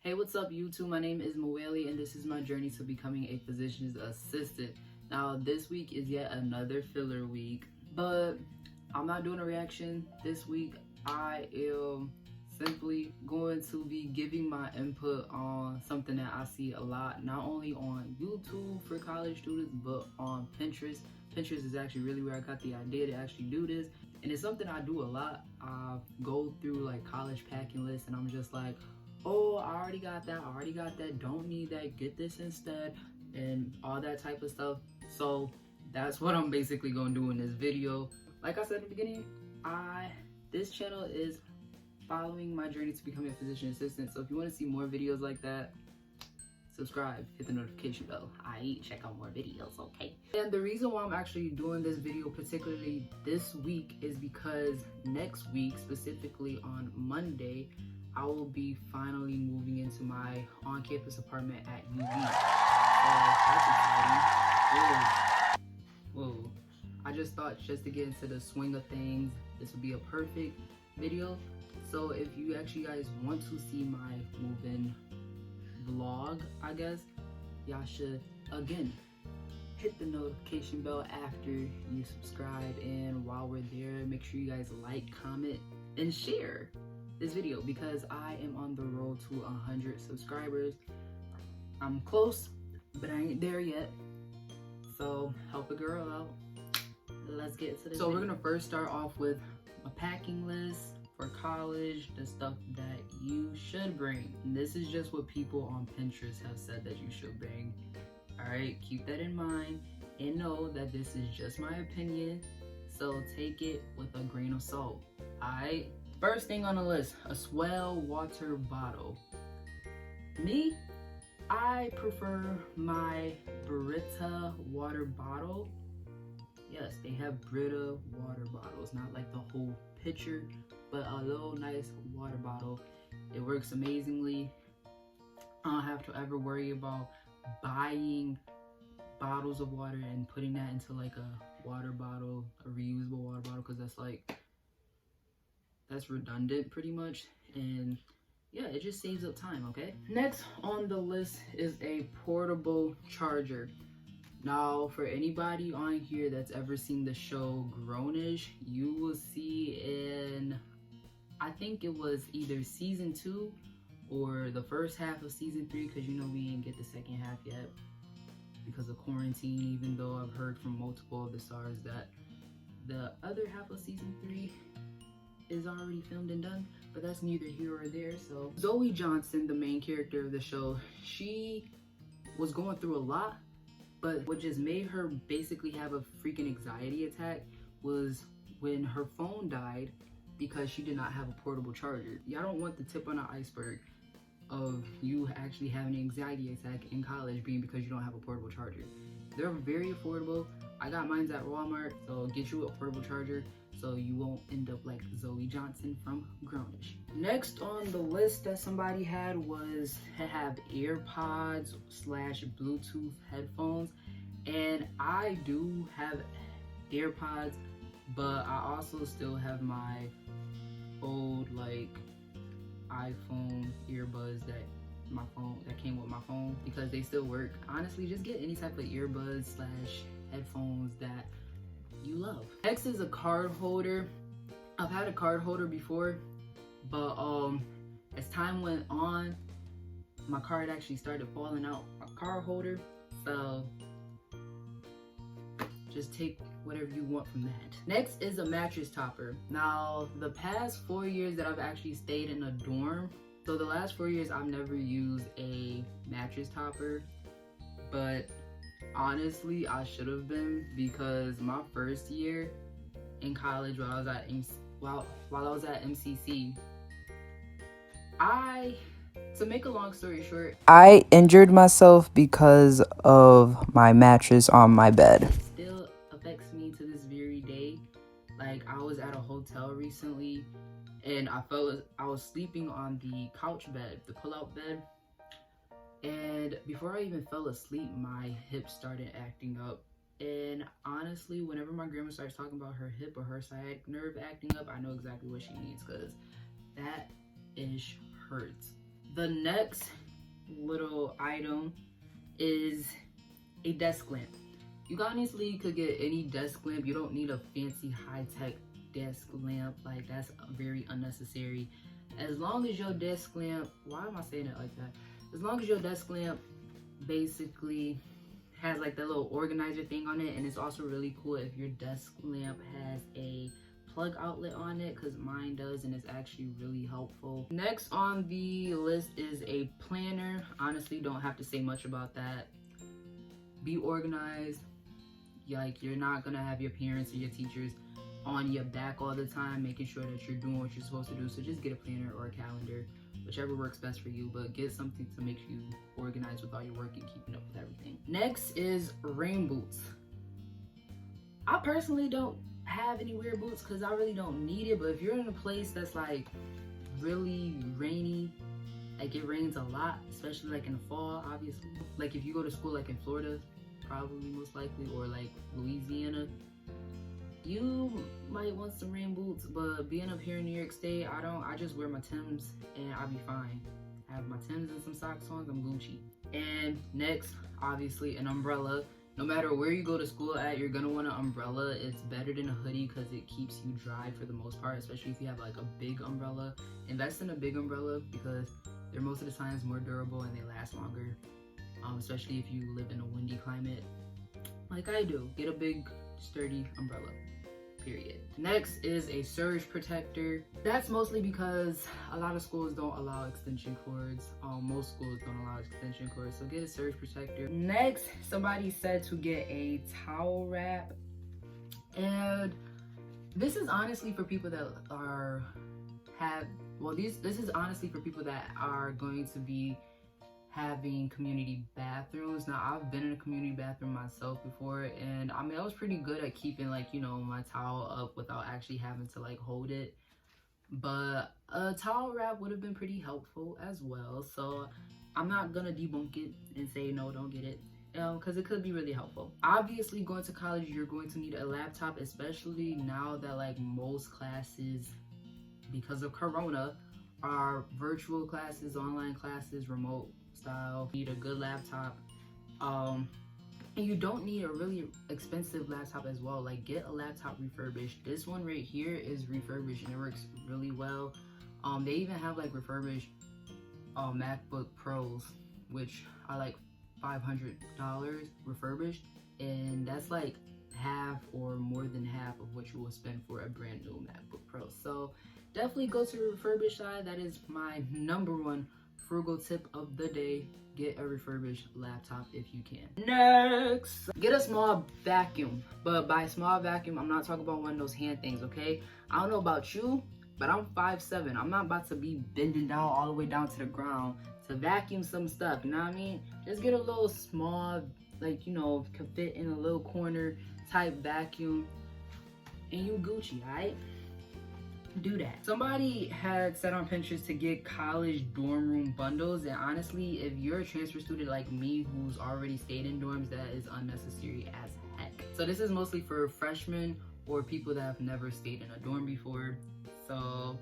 Hey, what's up YouTube? My name is Moeli and this is my journey to becoming a physician's assistant. Now this week is yet another filler week, but I'm not doing a reaction this week. I am simply going to be giving my input on something that I see a lot, not only on YouTube for college students, but on Pinterest. Pinterest is actually really where I got the idea to actually do this. And it's something I do a lot. I go through like college packing lists and I'm just like, oh, I already got that, don't need that, get this instead, and all that type of stuff. So that's what I'm basically gonna do in this video. Like I said in the beginning, this channel is following my journey to becoming a physician assistant. So if you want to see more videos like that, subscribe, hit the notification bell. Check out more videos, okay? And the reason why I'm actually doing this video particularly this week is because next week, specifically on Monday, I will be finally moving into my on-campus apartment at UV. So that's exciting. Whoa. I just thought, just to get into the swing of things, this would be a perfect video. So if you actually guys want to see my move-in vlog, I guess, y'all should, again, hit the notification bell after you subscribe. And while we're there, make sure you guys like, comment, and share this video because I am on the road to 100 subscribers. I'm close, but I ain't there yet. So help a girl out. Let's get to this. So we're gonna first start off with a packing list for college, the stuff that you should bring. And this is just what people on Pinterest have said that you should bring. All right, keep that in mind and know that this is just my opinion. So take it with a grain of salt. All right. First thing on the list, a Swell water bottle. Me, I prefer my Brita water bottle. Yes, they have Brita water bottles, not like the whole pitcher, but a little nice water bottle. It works amazingly. I don't have to ever worry about buying bottles of water and putting that into like a water bottle, a reusable water bottle, because that's redundant pretty much. And yeah, it just saves up time, okay? Next on the list is a portable charger. Now, for anybody on here that's ever seen the show Grownish, you will see in, I think it was either season 2 or the first half of season 3, because you know we didn't get the second half yet because of quarantine, even though I've heard from multiple of the stars that the other half of season 3 is already filmed and done, but that's neither here or there. So Zoe Johnson, the main character of the show, she was going through a lot, but what just made her basically have a freaking anxiety attack was when her phone died because she did not have a portable charger. Y'all don't want the tip on the iceberg of you actually having an anxiety attack in college being because you don't have a portable charger. They're very affordable. I got mine at Walmart, so get you a portable charger so you won't end up like Zoe Johnson from Grownish. Next on the list that somebody had was to have AirPods / Bluetooth headphones. And I do have AirPods, but I also still have my old like iPhone earbuds that came with my phone because they still work. Honestly, just get any type of earbuds / headphones that you love. Next is a card holder. I've had a card holder before, but as time went on, my card actually started falling out my card holder. So just take whatever you want from that. Next is a mattress topper. Now, the past 4 years that I've actually stayed in a dorm, so the last 4 years I've never used a mattress topper, but honestly, I should have been, because my first year in college while I was at MCC, to make a long story short, I injured myself because of my mattress on my bed. It still affects me to this very day. Like, I was at a hotel recently and I was sleeping on the couch bed, the pull-out bed. And before I even fell asleep, my hip started acting up. And honestly, whenever my grandma starts talking about her hip or her sciatic nerve acting up, I know exactly what she means, because that ish hurts The next little item is a desk lamp. You honestly could get any desk lamp. You don't need a fancy high-tech desk lamp. Like, that's very unnecessary. As long as your desk lamp, why am I saying it like that? As long as your desk lamp basically has like that little organizer thing on it, and it's also really cool if your desk lamp has a plug outlet on it, because mine does, and it's actually really helpful. Next on the list is a planner. Honestly, don't have to say much about that. Be organized. Like, you're not gonna have your parents or your teachers on your back all the time, making sure that you're doing what you're supposed to do. So just get a planner or a calendar, whichever works best for you, but get something to make you organized with all your work and keeping up with everything. Next is rain boots. I personally don't have any weird boots because I really don't need it, but if you're in a place that's like really rainy, like it rains a lot, especially like in the fall, obviously. Like if you go to school like in Florida, probably most likely, or like Louisiana, you might want some rain boots. But being up here in New York State, I just wear my Timbs and I'll be fine. I have my Timbs and some socks on, I'm Gucci. And next, obviously, an umbrella. No matter where you go to school at, you're gonna want an umbrella. It's better than a hoodie because it keeps you dry for the most part, especially if you have like a big umbrella. Invest in a big umbrella because they're most of the times more durable and they last longer, especially if you live in a windy climate like I do. Get a big, sturdy umbrella. Period. Next is a surge protector. That's mostly because a lot of schools don't allow extension cords. Most schools don't allow extension cords, so get a surge protector. Next, somebody said to get a towel wrap, and this is honestly for people that this is honestly for people that are going to be having community bathrooms. Now, I've been in a community bathroom myself before, and I mean, I was pretty good at keeping like, you know, my towel up without actually having to like hold it. But a towel wrap would have been pretty helpful as well. So I'm not gonna debunk it and say no, don't get it, because it could be really helpful. Obviously, going to college, you're going to need a laptop, especially now that like most classes, because of Corona, are virtual classes, online classes, remote style. You need a good laptop, and you don't need a really expensive laptop as well. Like, get a laptop refurbished. This one right here is refurbished and it works really well. They even have like refurbished MacBook Pros, which are like $500 refurbished, and that's like half or more than half of what you will spend for a brand new MacBook Pro. So definitely go to the refurbished side. That is my #1 frugal tip of the day. Get a refurbished laptop if you can. Next, get a small vacuum. But by small vacuum, I'm not talking about one of those hand things, okay? I don't know about you, but I'm 5'7". I'm not about to be bending down all the way down to the ground to vacuum some stuff, you know what I mean? Just get a little small, like, you know, can fit in a little corner type vacuum, and you Gucci, alright? Do that. Somebody had said on Pinterest to get college dorm room bundles, and honestly, if you're a transfer student like me who's already stayed in dorms, that is unnecessary as heck. So this is mostly for freshmen or people that have never stayed in a dorm before. So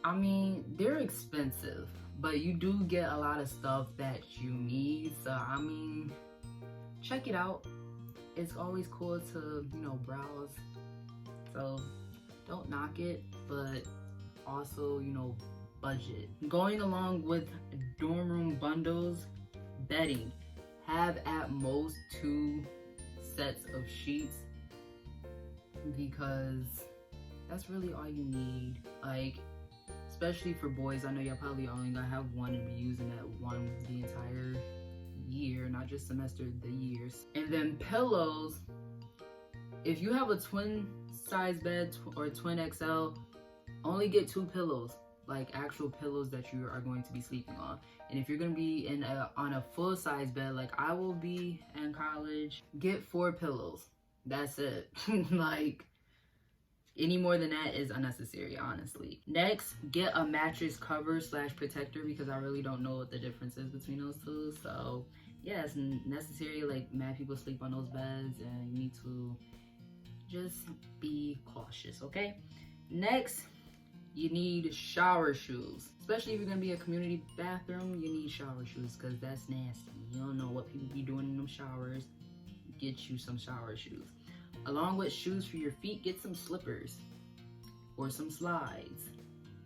I mean, they're expensive, but you do get a lot of stuff that you need. So I mean, check it out. It's always cool to, you know, browse. So don't knock it, but also, you know, budget. Going along with dorm room bundles, bedding. Have at most 2 sets of sheets, because that's really all you need. Like, especially for boys, I know y'all probably only gonna have one and be using that one the entire year, not just semester, the years. And then pillows. If you have a twin size bed or twin XL, only get 2 pillows, like actual pillows that you are going to be sleeping on. And if you're going to be on a full size bed like I will be in college, get 4 pillows. That's it. Like, any more than that is unnecessary, honestly. Next, get a mattress cover / protector, because I really don't know what the difference is between those two. So yeah, it's necessary. Like, mad people sleep on those beds, and you need to just be cautious, okay? Next, You need shower shoes. Especially if you're gonna be a community bathroom, you need shower shoes because that's nasty. You don't know what people be doing in them showers. Get you some shower shoes. Along with shoes for your feet, get some slippers or some slides.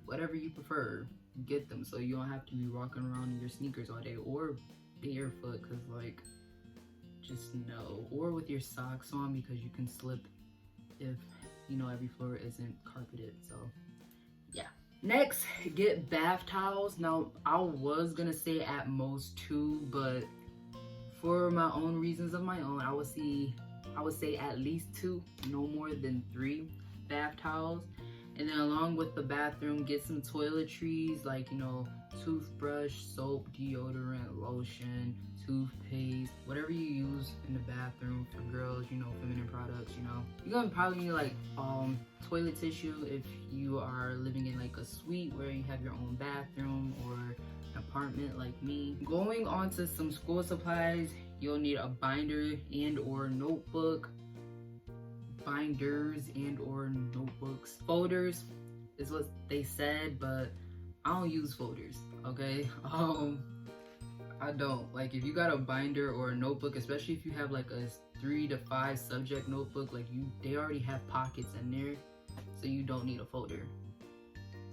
Whatever you prefer, get them so you don't have to be walking around in your sneakers all day or barefoot because like, just no. Or with your socks on because you can slip if, you know, every floor isn't carpeted, so yeah. Next, get bath towels. Now, I was gonna say at most 2, but for my own reasons of my own, I would say at least 2, no more than 3 bath towels. And then along with the bathroom, get some toiletries like, you know, toothbrush, soap, deodorant, lotion, toothpaste, whatever you use in the bathroom for girls, you know, feminine products, you know. You're gonna probably need like toilet tissue if you are living in like a suite where you have your own bathroom or an apartment like me. Going on to some school supplies, you'll need a binder and or notebook. Binders and or notebooks. Folders is what they said, but I don't use folders, okay? I don't. Like, if you got a binder or a notebook, especially if you have like a 3 to 5 subject notebook, like they already have pockets in there, so you don't need a folder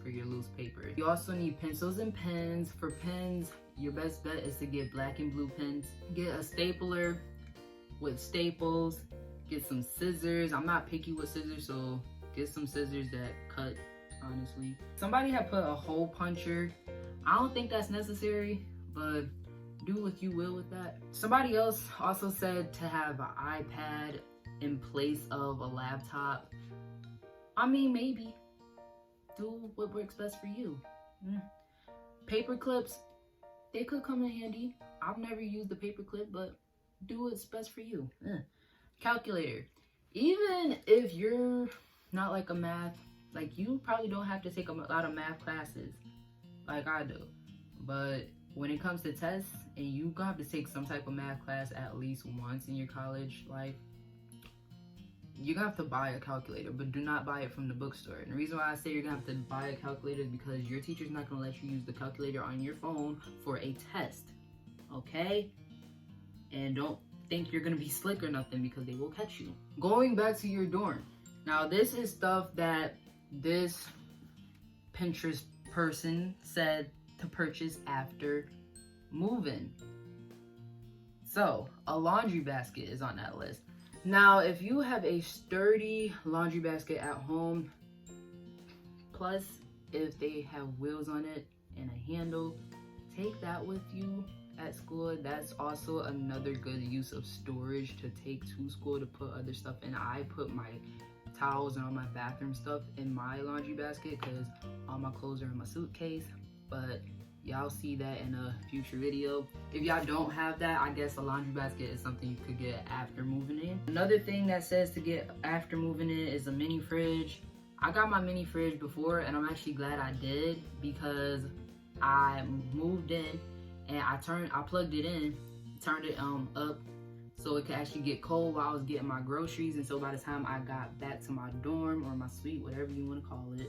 for your loose paper. You also need pencils and pens. For pens, your best bet is to get black and blue pens. Get a stapler with staples. Get some scissors. I'm not picky with scissors, so get some scissors that cut, honestly. Somebody had put a hole puncher. I don't think that's necessary, but do what you will with that. Somebody else also said to have an iPad in place of a laptop. I mean, maybe. Do what works best for you. Paper clips, they could come in handy. I've never used the paper clip, but do what's best for you. Calculator. Even if you're not like a math, like you probably don't have to take a lot of math classes like I do, but when it comes to tests and you gonna have to take some type of math class at least once in your college life, you're gonna have to buy a calculator, but do not buy it from the bookstore. And the reason why I say you're gonna have to buy a calculator is because your teacher's not gonna let you use the calculator on your phone for a test, okay? And don't think you're gonna be slick or nothing because they will catch you. Going back to your dorm. Now this is stuff that this Pinterest person said to purchase after moving. So a laundry basket is on that list. Now if you have a sturdy laundry basket at home, plus if they have wheels on it and a handle, take that with you at school. That's also another good use of storage to take to school to put other stuff in. I put my towels and all my bathroom stuff in my laundry basket because all my clothes are in my suitcase, but y'all see that in a future video. If y'all don't have that, I guess a laundry basket is something you could get after moving in. Another thing that says to get after moving in is a mini fridge. I got my mini fridge before and I'm actually glad I did because I moved in and I plugged it in, turned it up so it could actually get cold while I was getting my groceries. And so by the time I got back to my dorm or my suite, whatever you want to call it,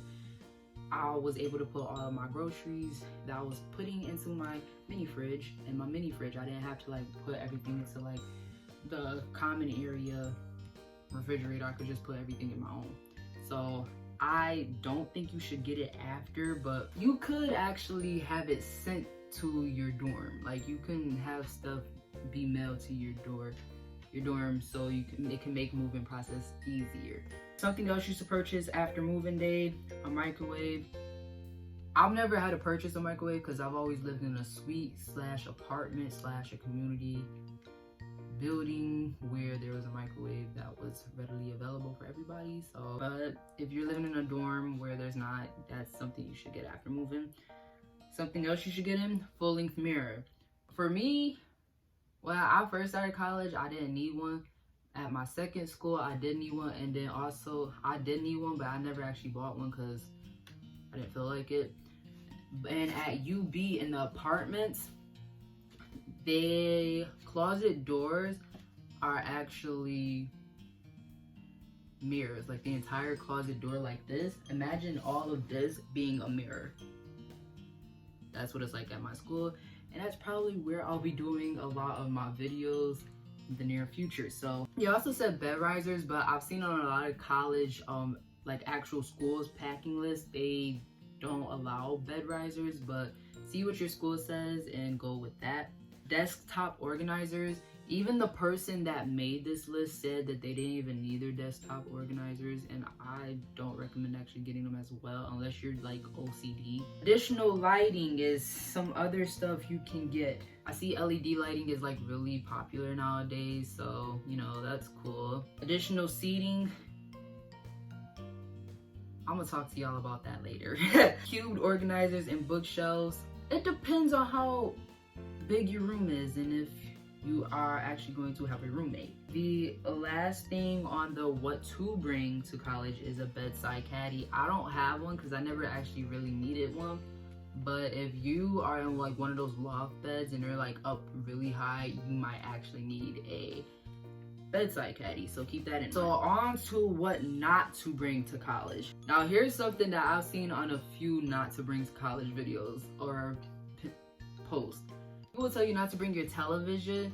I was able to put all of my groceries that I was putting into my mini fridge. In my mini fridge, I didn't have to like put everything into like the common area refrigerator. I could just put everything in my own. So I don't think you should get it after, but you could actually have it sent to your dorm. Like you can have stuff be mailed to your dorm so it can make moving process easier. Something else you should purchase after moving day, a microwave. I've never had to purchase a microwave because I've always lived in a suite / apartment / a community building where there was a microwave that was readily available for everybody. So, but if you're living in a dorm where there's not, that's something you should get after moving. Something else you should get in, full-length mirror. For me, when I first started college, I didn't need one. At my second school, I did need one, and then also I did need one, but I never actually bought one because I didn't feel like it. And at UB in the apartments, the closet doors are actually mirrors, like the entire closet door like this. Imagine all of this being a mirror. That's what it's like at my school, and that's probably where I'll be doing a lot of my videos in the near future. So he also said bed risers, but I've seen on a lot of college like actual schools packing lists, they don't allow bed risers, but see what your school says and go with that. Desktop organizers, even the person that made this list said that they didn't even need their desktop organizers, and I don't recommend actually getting them as well unless you're like OCD. Additional lighting is some other stuff you can get. I see LED lighting is like really popular nowadays, so you know, that's cool. Additional seating, I'm gonna talk to y'all about that later. Cubed organizers and bookshelves. It depends on how big your room is and if you are actually going to have a roommate. The last thing on the what to bring to college is a bedside caddy. I don't have one because I never actually really needed one. But if you are in like one of those loft beds and they're like up really high, you might actually need a bedside caddy, so keep that in mind. So on to what not to bring to college. Now here's something that I've seen on a few not to bring to college videos or posts. People will tell you not to bring your television,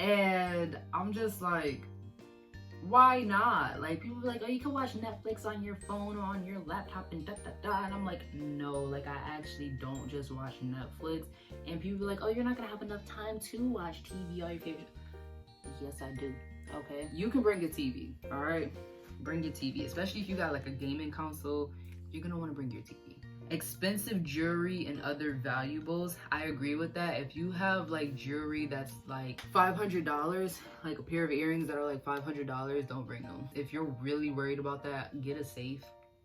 and I'm just like, why not? Like, people are like, oh, you can watch Netflix on your phone or on your laptop and and I'm like, no, like I actually don't just watch Netflix. And people are like, oh, you're not gonna have enough time to watch TV, all your favorite. Yes, I do. Okay, you can bring a TV, all right? Bring your TV, especially if you got like a gaming console, you're gonna wanna bring your TV. Expensive jewelry and other valuables, I agree with that. If you have like jewelry that's like $500, like a pair of earrings that are like $500, don't bring them. If you're really worried about that, get a safe.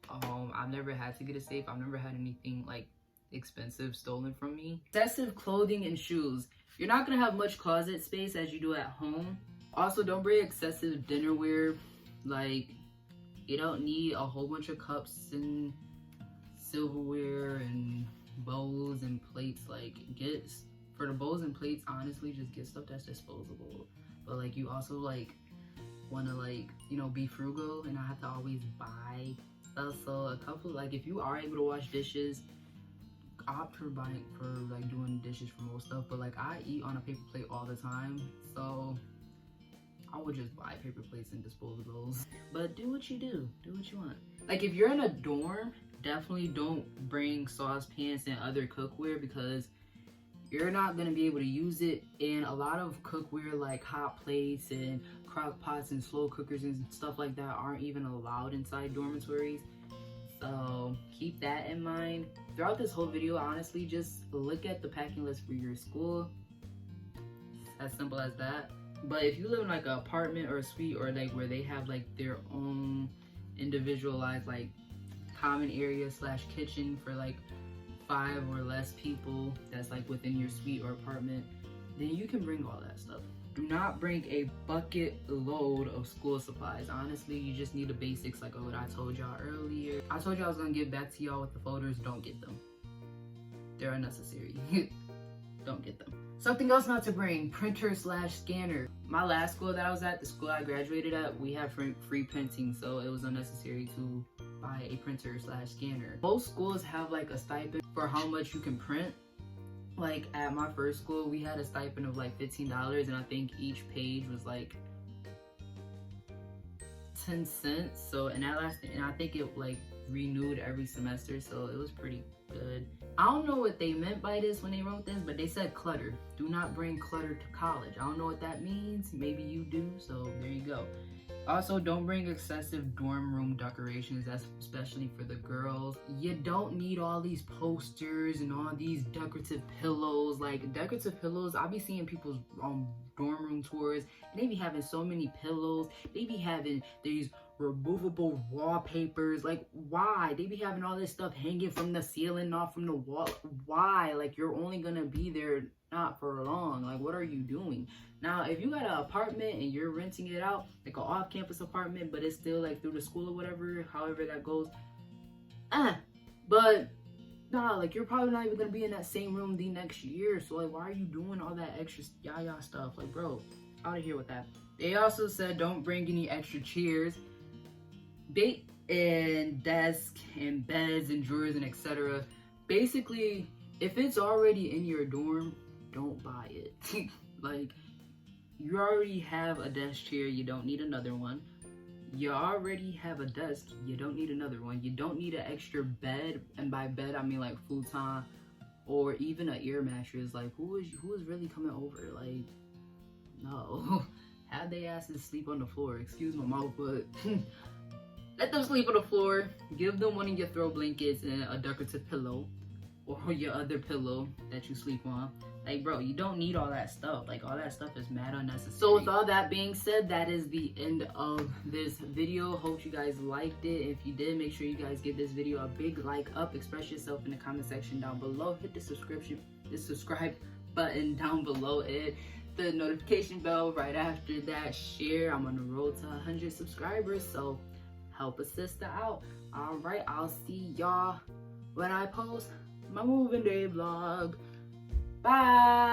I've never had to get a safe. I've never had anything like expensive stolen from me. Excessive clothing and shoes. You're not gonna have much closet space as you do at home. Also, don't bring excessive dinnerware. Like, you don't need a whole bunch of cups and silverware and bowls and plates. Like, get, for the bowls and plates, honestly, just get stuff that's disposable. But like, you also like want to like, you know, be frugal and not have to always buy stuff. So a couple, like, if you are able to wash dishes, opt for buying, for like doing dishes for most stuff. But like, I eat on a paper plate all the time, so I would just buy paper plates and disposables. But do what you do what you want. Like, if you're in a dorm, definitely don't bring saucepans and other cookware because you're not gonna be able to use it. And a lot of cookware like hot plates and crock pots and slow cookers and stuff like that aren't even allowed inside dormitories. So keep that in mind. Throughout this whole video, honestly, just look at the packing list for your school. As simple as that. But if you live in like an apartment or a suite or like where they have like their own individualized like common area / kitchen for like 5 or less people that's like within your suite or apartment, then you can bring all that stuff. Do not bring a bucket load of school supplies. Honestly, you just need the basics like what I told y'all earlier. I told y'all I was gonna get back to y'all with the folders. Don't get them. They're unnecessary. Don't get them. Something else not to bring, printer / scanner. My last school that I was at, the school I graduated at, we had free printing, so it was unnecessary to buy a printer / scanner. Most schools have like a stipend for how much you can print. Like at my first school, we had a stipend of like $15, and I think each page was like 10 cents. So, and that lasted, and I think it like renewed every semester, so it was pretty good. I don't know what they meant by this when they wrote this, but they said clutter. Do not bring clutter to college. I don't know what that means. Maybe you do, so there you go. Also, don't bring excessive dorm room decorations. That's especially for the girls. You don't need all these posters and all these decorative pillows. Like, decorative pillows, I be seeing people's dorm room tours, and they be having so many pillows. They be having these removable wallpapers. Like, why? They be having all this stuff hanging from the ceiling, not from the wall. Why? Like, you're only gonna be there not for long. Like, what are you doing? Now, if you got an apartment and you're renting it out, like an off-campus apartment, but it's still like through the school or whatever, however that goes, but nah, like, you're probably not even gonna be in that same room the next year. So like, why are you doing all that extra yaya stuff? Like, bro, out of here with that. They also said don't bring any extra chairs. and desk and beds and drawers and etc. Basically, if it's already in your dorm, don't buy it. Like, you already have a desk chair, you don't need another one. You already have a desk, you don't need another one. You don't need an extra bed, and by bed I mean like futon or even an ear mattress. Like, who is really coming over? Like, no. Have they asses sleep on the floor. Excuse my mouth, but let them sleep on the floor. Give them one of your throw blankets and a decorative pillow, or your other pillow that you sleep on. Like, bro, you don't need all that stuff. Like, all that stuff is mad unnecessary. So with all that being said, that is the end of this video. Hope you guys liked it. If you did, make sure you guys give this video a big like up. Express yourself in the comment section down below. Hit the subscribe button down below it. The notification bell right after that. Share. I'm on the road to 100 subscribers, so help a sister out. All right, I'll see y'all when I post my moving day vlog. Bye.